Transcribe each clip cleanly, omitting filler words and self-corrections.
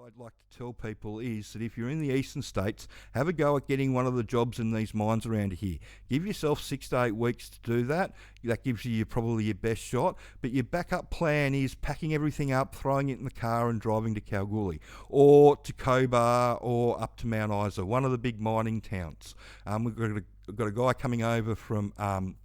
I'd like to tell people is that if you're in the eastern states, have a go at getting one of the jobs in these mines around here. Give yourself 6 to 8 weeks to do that. That gives you probably your best shot. But your backup plan is packing everything up, throwing it in the car and driving to Kalgoorlie or to Cobar or up to Mount Isa, one of the big mining towns. We've got a guy coming over from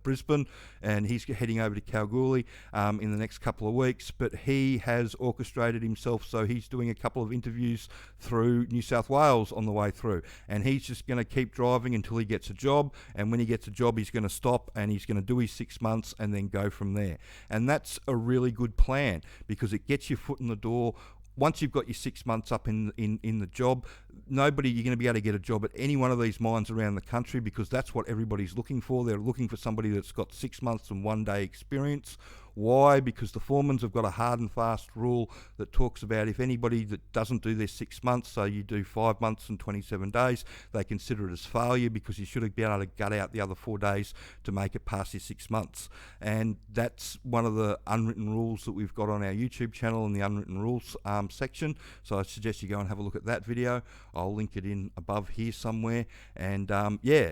Brisbane, and he's heading over to Kalgoorlie in the next couple of weeks, but he has orchestrated himself, so he's doing a couple of interviews through New South Wales on the way through, and he's just going to keep driving until he gets a job, and when he gets a job he's going to stop and he's going to do his 6 months and then go from there. And that's a really good plan because it gets your foot in the door. Once you've got your 6 months up in the job, you're going to be able to get a job at any one of these mines around the country because that's what everybody's looking for. They're looking for somebody that's got 6 months and 1 day experience. Why? Because the foremans have got a hard and fast rule that talks about if anybody that doesn't do their 6 months, so you do 5 months and 27 days, they consider it as failure because you should have been able to gut out the other 4 days to make it past your 6 months. And that's one of the unwritten rules that we've got on our YouTube channel in the unwritten rules section. So I suggest you go and have a look at that video. I'll link it in above here somewhere. And yeah,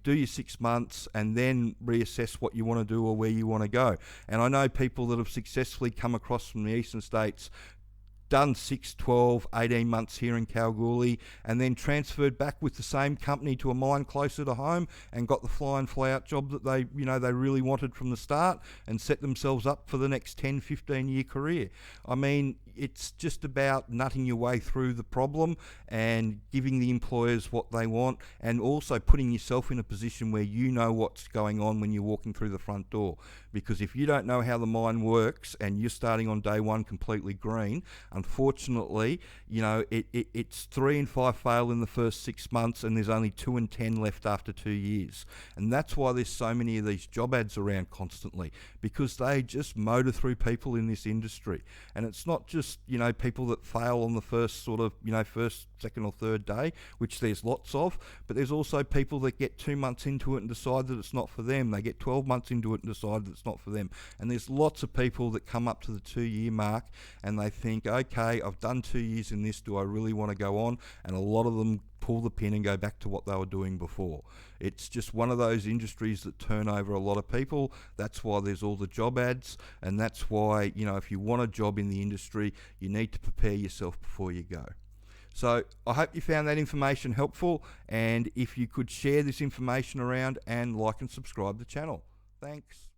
do your 6 months and then reassess what you want to do or where you want to go. And I know people that have successfully come across from the eastern states, done 6, 12, 18 months here in Kalgoorlie and then transferred back with the same company to a mine closer to home and got the fly in fly out job that they really wanted from the start and set themselves up for the next 10, 15 year career. I mean, it's just about nutting your way through the problem and giving the employers what they want and also putting yourself in a position where you know what's going on when you're walking through the front door. Because if you don't know how the mine works and you're starting on day one completely green, unfortunately, it's 3 and 5 fail in the first 6 months and there's only 2 and 10 left after 2 years. And that's why there's so many of these job ads around constantly, because they just motor through people in this industry. And it's not just people that fail on the first first, second or third day, which there's lots of, but there's also people that get 2 months into it and decide that it's not for them. They get 12 months into it and decide that it's not for them. And there's lots of people that come up to the 2 year mark and they think, okay, I've done 2 years in this, do I really want to go on? And a lot of them pull the pin and go back to what they were doing before. It's just one of those industries that turn over a lot of people. That's why there's all the job ads, and that's why, if you want a job in the industry, you need to prepare yourself before you go. So I hope you found that information helpful, and if you could share this information around and like and subscribe the channel. Thanks.